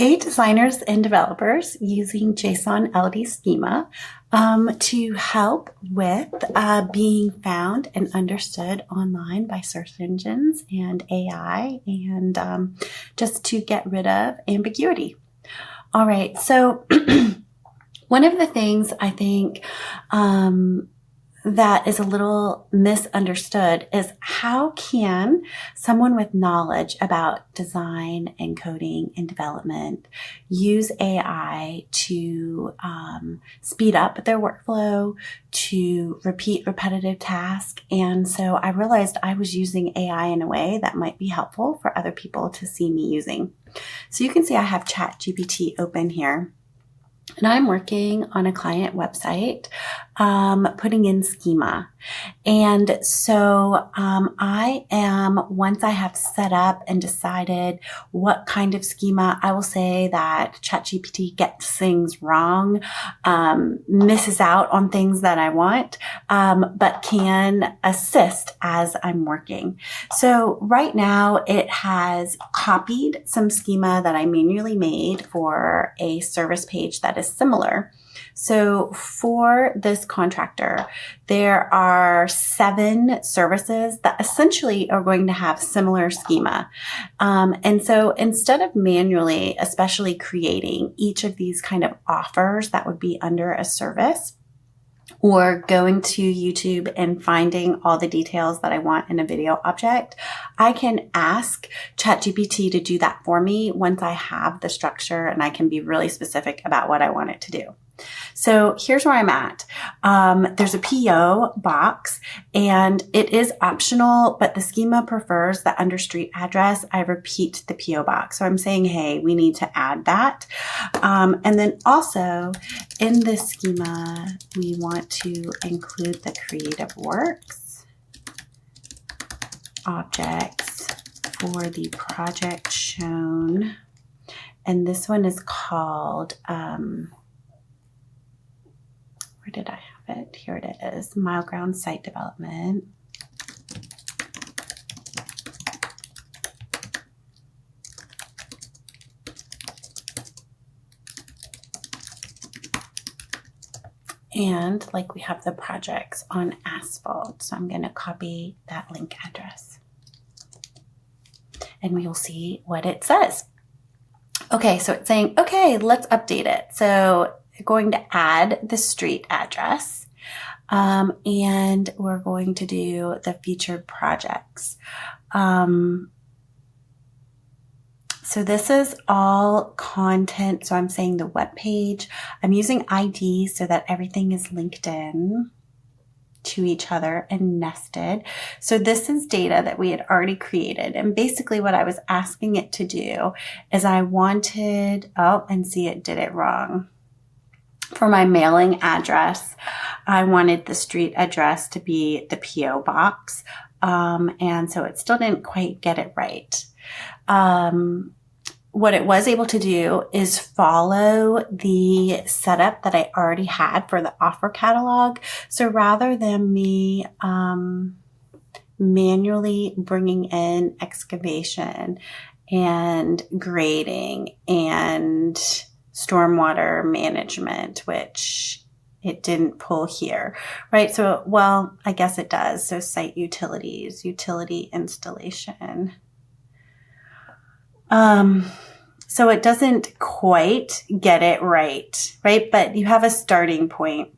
Hey designers and developers using JSON-LD Schema to help with being found and understood online by search engines and AI, and just to get rid of ambiguity. All right, so one of the things I think that is a little misunderstood is how can someone with knowledge about design and coding and development use AI to speed up their workflow, to repeat repetitive tasks. And so I realized I was using AI in a way that might be helpful for other people to see me using. So you can see I have ChatGPT open here. And I'm working on a client website, putting in schema. And so I am, once I have set up and decided what kind of schema, I will say that ChatGPT gets things wrong, misses out on things that I want, but can assist as I'm working. So right now it has copied some schema that I manually made for a service page that is similar. So for this contractor, there are 7 services that essentially are going to have similar schema. And so instead of manually, especially creating each of these kind of offers that would be under a service, or going to YouTube and finding all the details that I want in a video object, I can ask ChatGPT to do that for me once I have the structure and I can be really specific about what I want it to do. So here's where I'm at. There's a PO box and it is optional, but the schema prefers that under street address, I repeat the PO box. So I'm saying, hey, we need to add that. And then also in this schema, we want to include the CreativeWorks objects for the project shown. And this one is called, where did I have it? Here it is, Mile Ground Site Development. And like we have the projects on asphalt. So I'm going to copy that link address. And we will see what it says. Okay, so it's saying, okay, let's update it. So we're going to add the street address, and we're going to do the featured projects. So this is all content. So I'm saying the web page. I'm using ID so that everything is linked in to each other and nested. So this is data that we had already created. And basically what I was asking it to do is I wanted, and see, it did it wrong. For my mailing address, I wanted the street address to be the PO box. And so it still didn't quite get it right. What it was able to do is follow the setup that I already had for the offer catalog. So rather than me manually bringing in excavation and grading and stormwater management, which it didn't pull here, right? So, well, I guess it does. So site utilities, utility installation. So it doesn't quite get it right? But you have a starting point.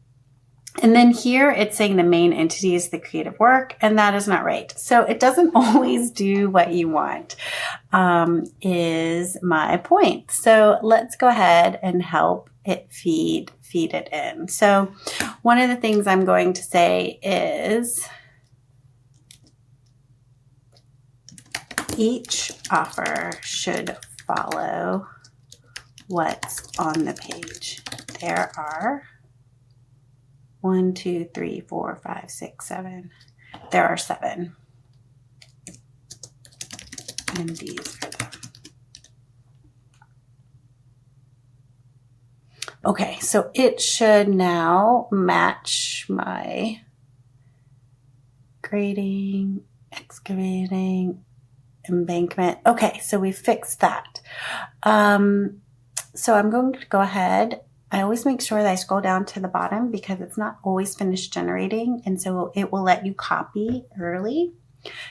And then here it's saying the main entity is the CreativeWork, and that is not right. So it doesn't always do what you want, is my point. So let's go ahead and help it feed it in. So one of the things I'm going to say is each offer should follow what's on the page. There are 1, 2, 3, 4, 5, 6, 7. There are 7. And these are them. Okay, so it should now match my grading, excavating, embankment. Okay, so we fixed that. So I'm going to go ahead. I always make sure that I scroll down to the bottom because it's not always finished generating. And so it will let you copy early.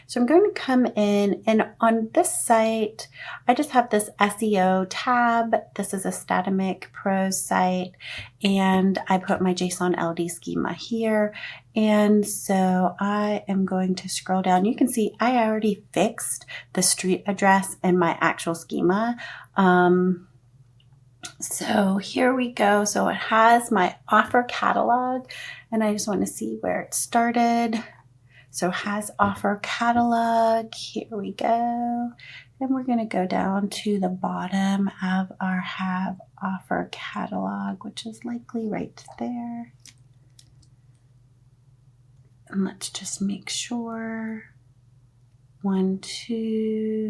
So I'm going to come in, and on this site, I just have this SEO tab. This is a Statamic Pros site, and I put my JSON-LD schema here. And so I am going to scroll down. You can see I already fixed the street address in my actual schema. So here we go. So it has my offer catalog, and I just want to see where it started. So has offer catalog, here we go. And we're gonna go down to the bottom of our have offer catalog, which is likely right there. And let's just make sure. 1, 2,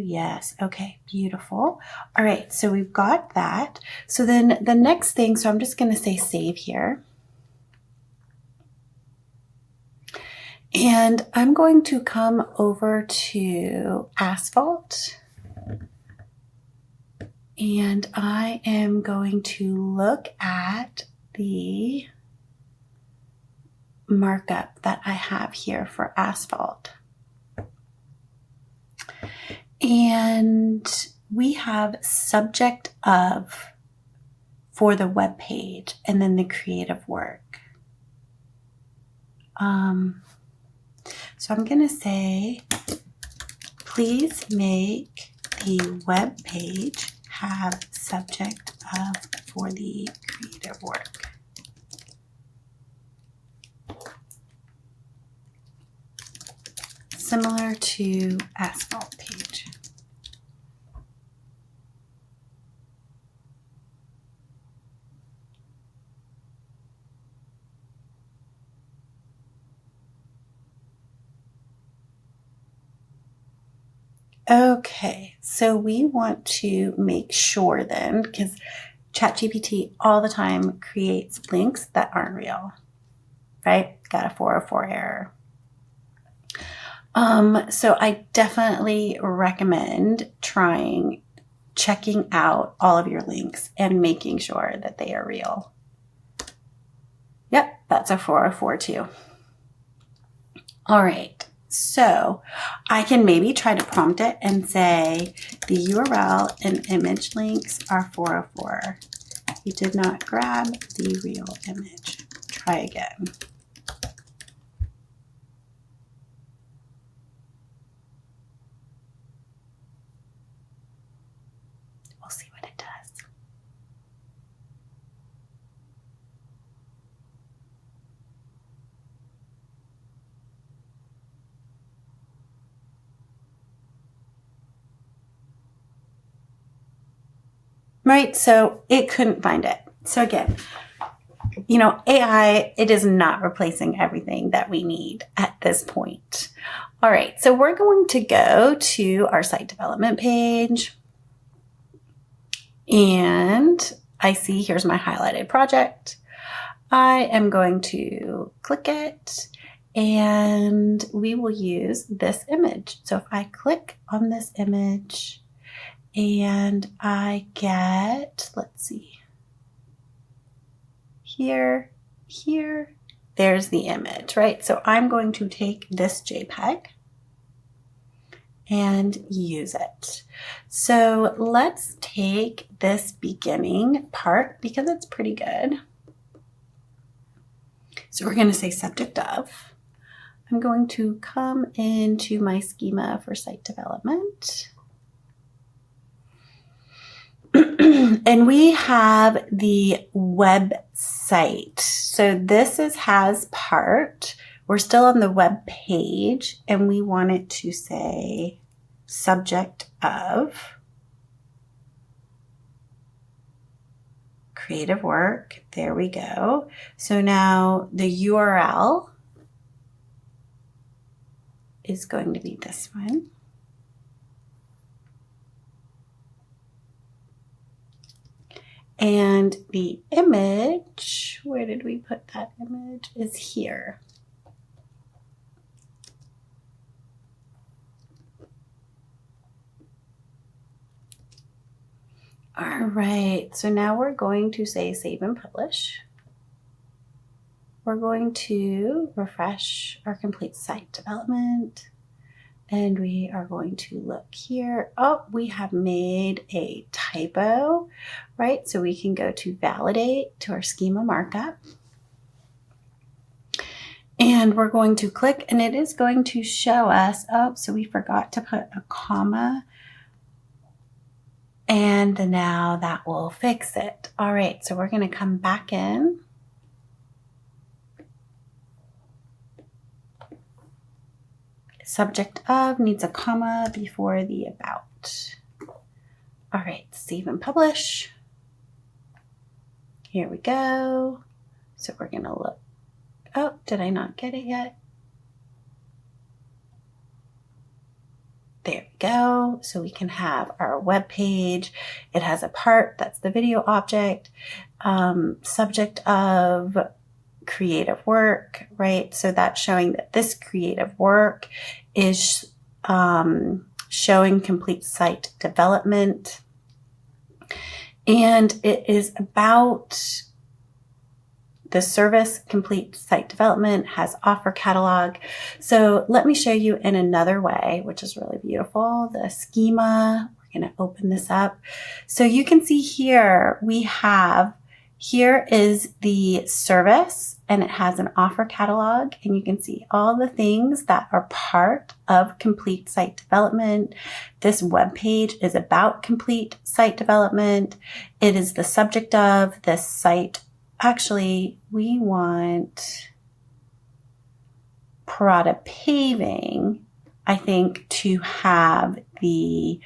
yes, okay, beautiful. All right, so we've got that. So then the next thing, so I'm just gonna say save here. And I'm going to come over to Asphalt, and I am going to look at the markup that I have here for Asphalt. And we have subjectOf for the web page, and then the CreativeWork. So I'm going to say, please make the web page have subjectOf for the CreativeWork. Similar to Asphalt page. Okay, so we want to make sure then, because ChatGPT all the time creates links that aren't real, right? Got a 404 error. So I definitely recommend checking out all of your links and making sure that they are real. Yep, that's a 404 too. All right. So I can maybe try to prompt it and say the URL and image links are 404. You did not grab the real image. Try again. We'll see what it does. Right, so it couldn't find it. So again, you know, AI, it is not replacing everything that we need at this point. All right, so we're going to go to our site development page. And I see here's my highlighted project. I am going to click it, and we will use this image. So if I click on this image, and I get, let's see, here, there's the image, right? So I'm going to take this JPEG and use it. So let's take this beginning part because it's pretty good. So we're going to say subjectOf. I'm going to come into my schema for site development. And we have the website. So this is hasPart. We're still on the web page, and we want it to say subjectOf CreativeWork. There we go. So now the URL is going to be this one. And the image, where did we put that image? Is here. All right, so now we're going to say save and publish. We're going to refresh our complete site development. And we are going to look here. Oh, we have made a typo, right? So we can go to validate to our schema markup. And we're going to click, and it is going to show us, oh, so we forgot to put a comma. And now that will fix it. All right, so we're going to come back in. Subject of needs a comma before the about. All right, save and publish. Here we go. So we're going to look. Oh, did I not get it yet? There we go. So we can have our web page. It has a part, that's the video object, subject of creative work, right? So that's showing that this creative work is showing complete site development. And it is about the service complete site development, has offer catalog. So let me show you in another way, which is really beautiful. The schema, we're going to open this up. So you can see here, here is the service, and it has an offer catalog, and you can see all the things that are part of complete site development. This web page is about complete site development. It is the subject of this site. Actually, we want Parada paving, I think, to have the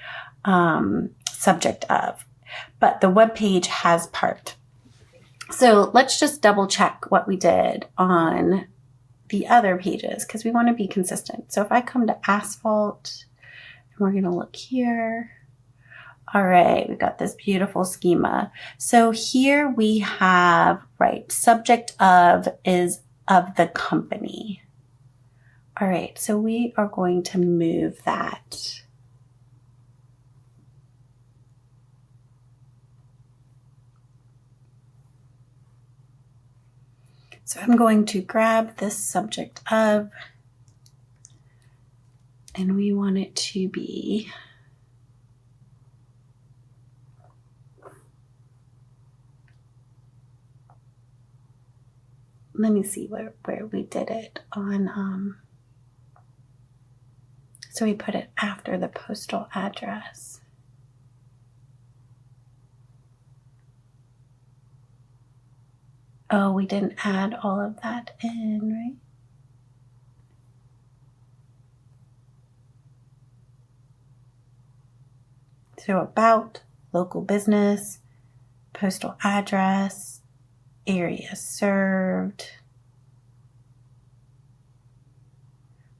subject of, but the web page has part. So let's just double check what we did on the other pages because we want to be consistent. So if I come to asphalt, and we're going to look here. All right, we've got this beautiful schema. So here we have, right, subject of is of the company. All right, so we are going to move that. So I'm going to grab this subject of, and we want it to be let me see where we did it on, so we put it after the postal address. Oh, we didn't add all of that in, right? So about, local business, postal address, area served.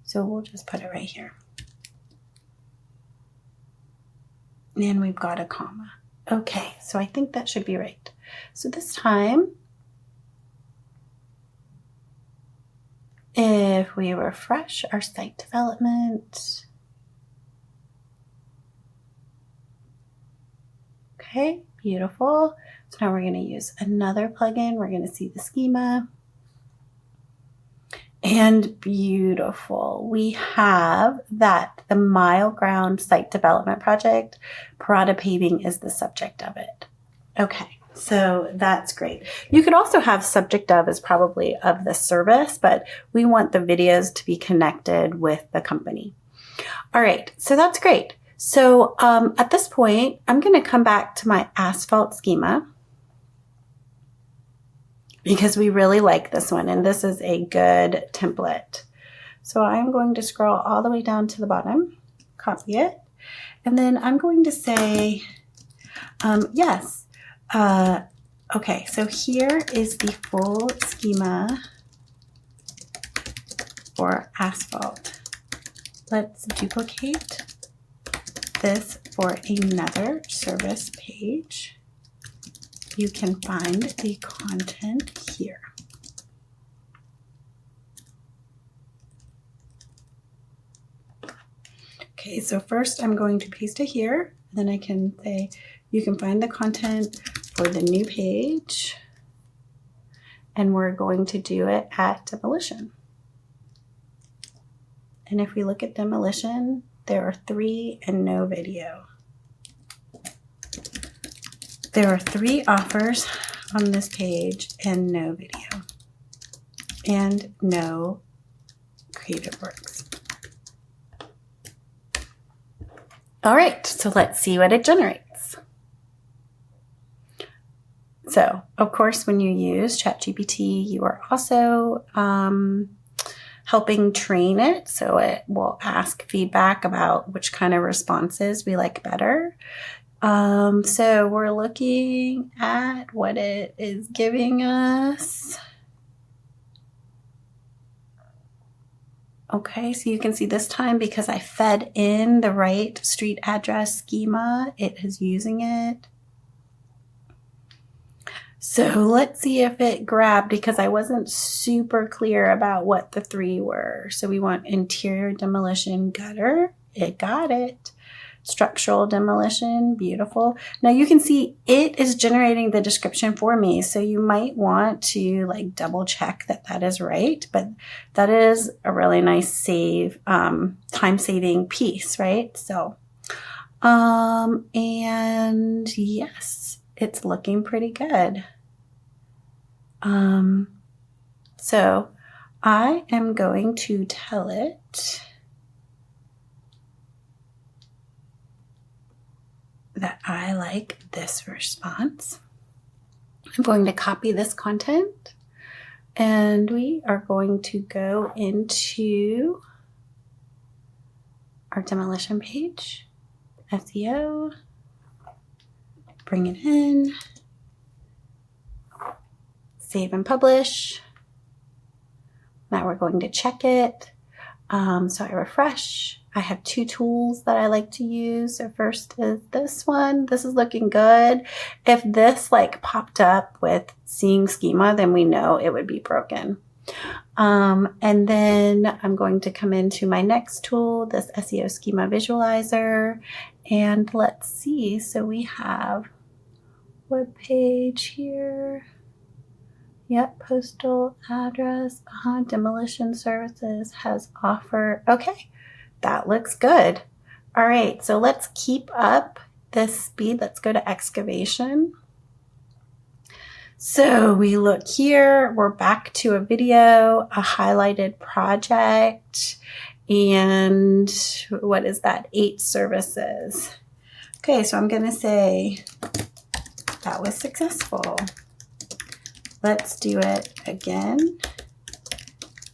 So we'll just put it right here. And we've got a comma. Okay, so I think that should be right. So this time, if we refresh our site development, okay, beautiful. So now we're going to use another plugin. We're going to see the schema. And beautiful. We have that the Mile Ground Site Development Project, Parada Paving is the subject of it. Okay, so that's great. You could also have subject of as probably of the service, but we want the videos to be connected with the company. All right, so that's great. So at this point, I'm going to come back to my asphalt schema, because we really like this one, and this is a good template. So I'm going to scroll all the way down to the bottom, copy it, and then I'm going to say, yes. Okay, so here is the full schema for asphalt. Let's duplicate this for another service page. You can find the content here. Okay, so first I'm going to paste it here. Then I can say you can find the content for the new page, and we're going to do it at Demolition. And if we look at Demolition, there are 3 and no video. There are 3 offers on this page and no video, and no CreativeWorks. All right, so let's see what it generates. So, of course, when you use ChatGPT, you are also helping train it, so it will ask feedback about which kind of responses we like better. So we're looking at what it is giving us. Okay, so you can see this time, because I fed in the right street address schema, it is using it. So let's see if it grabbed, because I wasn't super clear about what the 3 were. So we want interior demolition, gutter. It got it. Structural demolition, beautiful. Now you can see it is generating the description for me. So you might want to like double check that that is right, but that is a really nice time saving piece, right? So, and yes, it's looking pretty good. So I am going to tell it that I like this response. I'm going to copy this content, and we are going to go into our demolition page, SEO, bring it in, save and publish. Now we're going to check it. So I refresh. I have 2 tools that I like to use. So first is this one. This is looking good. If this like popped up with seeing schema, then we know it would be broken. And then I'm going to come into my next tool, this SEO Schema Visualizer, and let's see. So we have WebPage here. Yep, postal address, demolition services has offer. Okay, that looks good. All right, so let's keep up this speed. Let's go to excavation. So we look here, we're back to a video, a highlighted project, and what is that? 8 services. Okay, so I'm gonna say that was successful. Let's do it again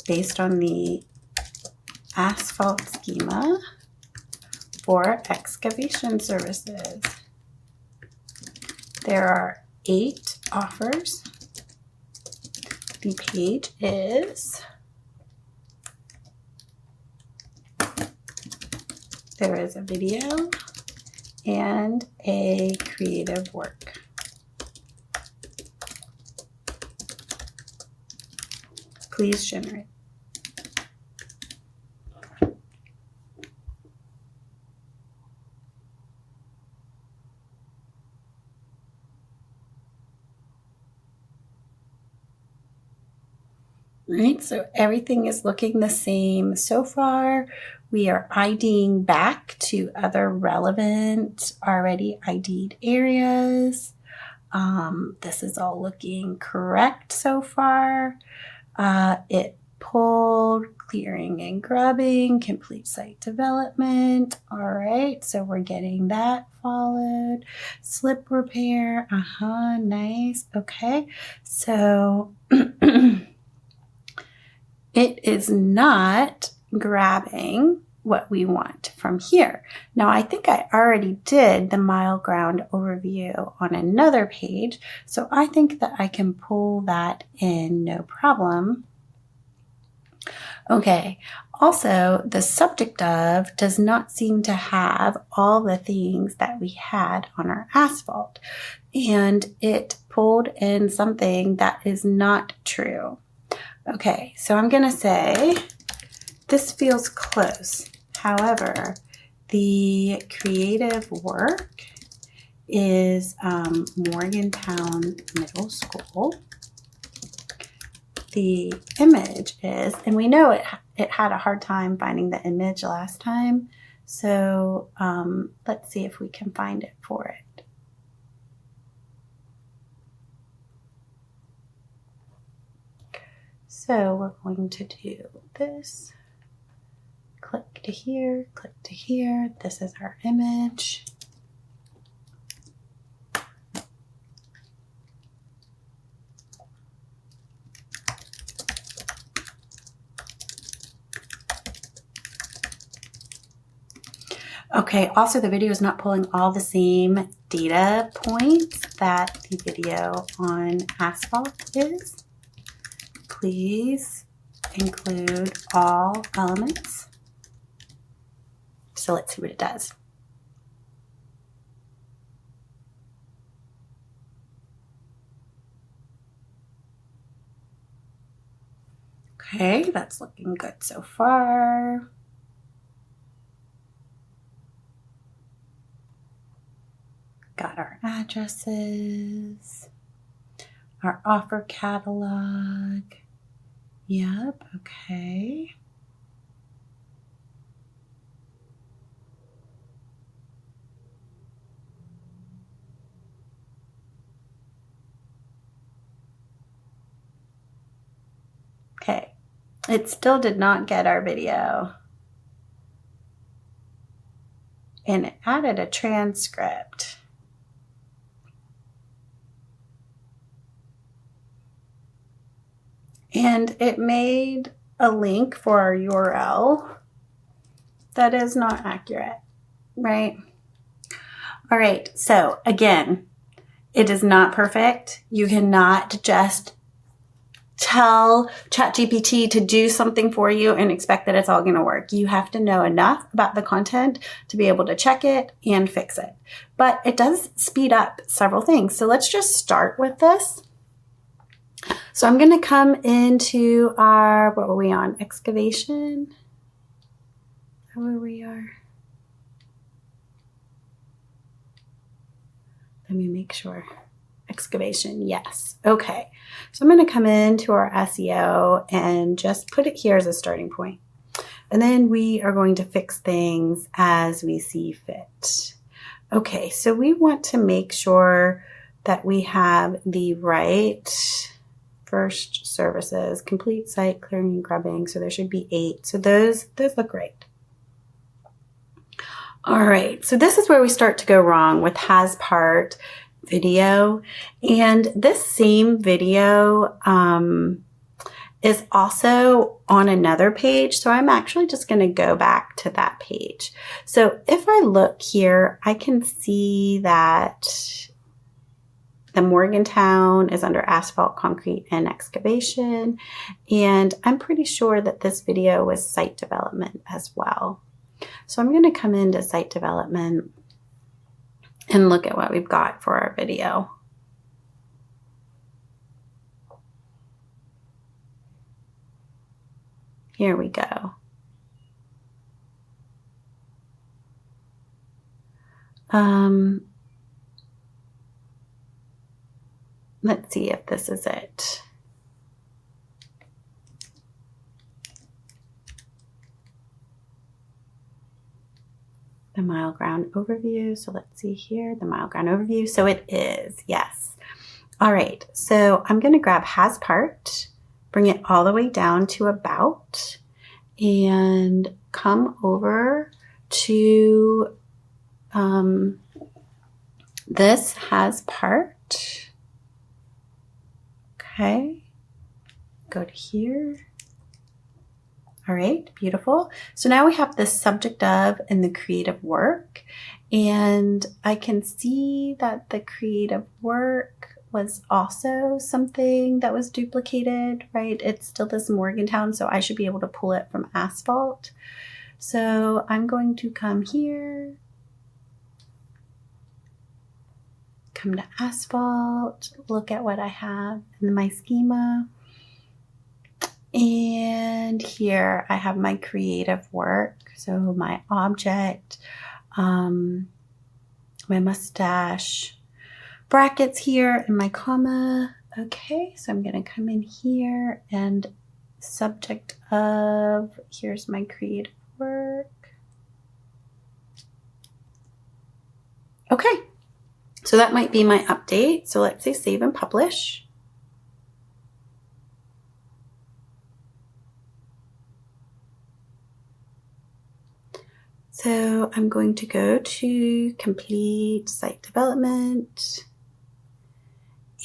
based on the asphalt schema for excavation services. There are 8 offers. The page is, there is a video and a CreativeWork. Please generate. Right, so everything is looking the same so far. We are IDing back to other relevant, already ID'd areas. This is all looking correct so far. It pulled, clearing and grubbing, complete site development. All right, so we're getting that followed. Slip repair, nice. Okay, so it is not grabbing what we want from here. Now, I think I already did the mile ground overview on another page, so I think that I can pull that in no problem. Okay, also the subject of does not seem to have all the things that we had on our asphalt, and it pulled in something that is not true. Okay, so I'm going to say this feels close. However, the CreativeWork is Morgantown Middle School. The image is, and we know it had a hard time finding the image last time, so let's see if we can find it for it. So we're going to do this. Click to here, click to here. This is our image. Okay, also the video is not pulling all the same data points that the video on hasPart is. Please include all elements. So let's see what it does. Okay, that's looking good so far. Got our addresses, our offer catalog. Yep, okay. Okay, it still did not get our video. And it added a transcript. And it made a link for our URL that is not accurate, right? All right, so again, it is not perfect. You cannot just tell ChatGPT to do something for you and expect that it's all going to work. You have to know enough about the content to be able to check it and fix it. But it does speed up several things. So let's just start with this. So I'm going to come into our, what were we on? Excavation. Is that where we are? Let me make sure. Excavation, yes. Okay. So I'm going to come into our SEO and just put it here as a starting point. And then we are going to fix things as we see fit. Okay, so we want to make sure that we have the right first services, complete site clearing and grubbing. So there should be 8. So those look great. All right, so this is where we start to go wrong with hasPart video. And this same video is also on another page. So I'm actually just going to go back to that page. So if I look here, I can see that the Morgantown is under asphalt, concrete, and excavation. And I'm pretty sure that this video was site development as well. So I'm going to come into site development and look at what we've got for our video. Here we go. Let's see if this is it. The mile ground overview. So let's see here, the mile ground overview. So it is, yes. All right, so I'm going to grab hasPart, bring it all the way down to about, and come over to this hasPart. Okay, go to here. All right, beautiful. So now we have the subject of and the CreativeWork, and I can see that the CreativeWork was also something that was duplicated, right? It's still this Morgantown, so I should be able to pull it from asphalt. So I'm going to come here, come to asphalt, look at what I have in my schema. And here I have my CreativeWork, so my object. my mustache brackets here and my comma. Okay, so I'm going to come in here and subject of, here's my creative work. Okay, so that might be my update. So let's say save and publish. So I'm going to go to complete site development.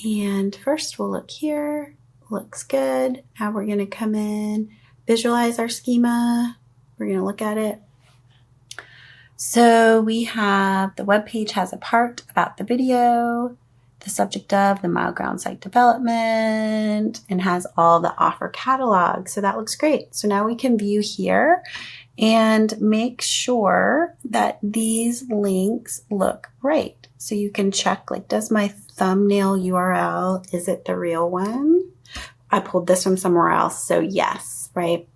And first we'll look here. Looks good. Now we're going to come in, visualize our schema. We're going to look at it. So we have the web page has a part about the video, the subject of the mild ground site development, and has all the offer catalog. So that looks great. So now we can view here and make sure that these links look right. So you can check, like, does my thumbnail URL, is it the real one? I pulled this from somewhere else, so yes, right?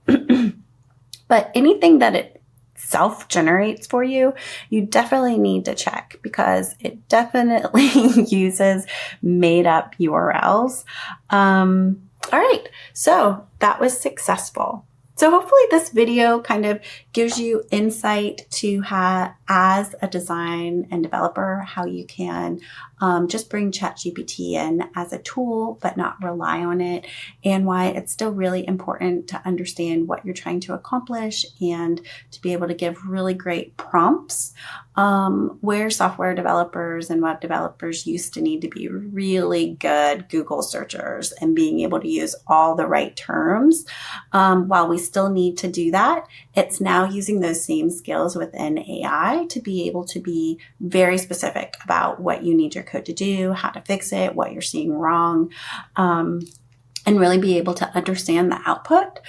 But anything that it self-generates for you, you definitely need to check, because it definitely uses made-up URLs. All right, so that was successful. So hopefully this video kind of gives you insight to how, as a design and developer, how you can just bring ChatGPT in as a tool, but not rely on it, and why it's still really important to understand what you're trying to accomplish and to be able to give really great prompts, where software developers and web developers used to need to be really good Google searchers and being able to use all the right terms. While we still need to do that, it's now using those same skills within AI to be able to be very specific about what you need your code to do, how to fix it, what you're seeing wrong, and really be able to understand the output,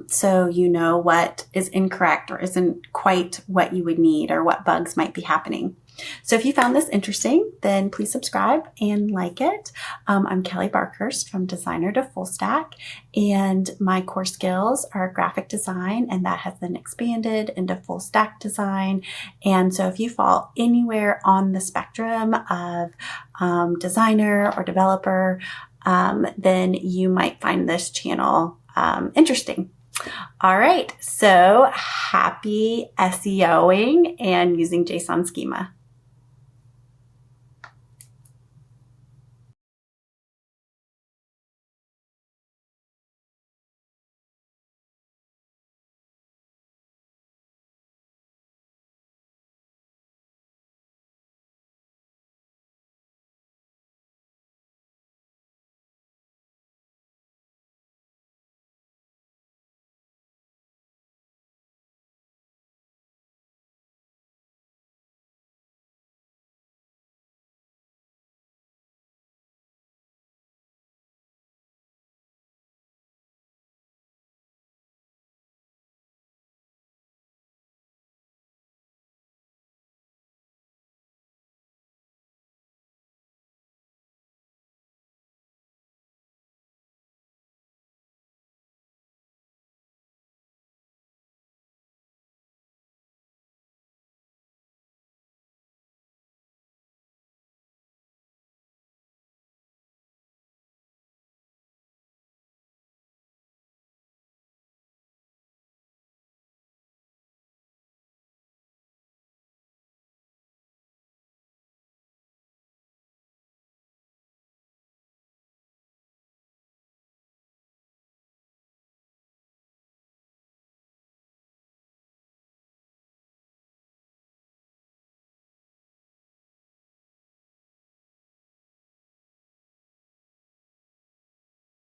so you know what is incorrect or isn't quite what you would need, or what bugs might be happening. So if you found this interesting, then please subscribe and like it. I'm Kelly Barkhurst from Designer to Full Stack, and my core skills are graphic design, and that has been expanded into full stack design. And so if you fall anywhere on the spectrum of designer or developer, then you might find this channel interesting. All right, so happy SEOing and using JSON schema.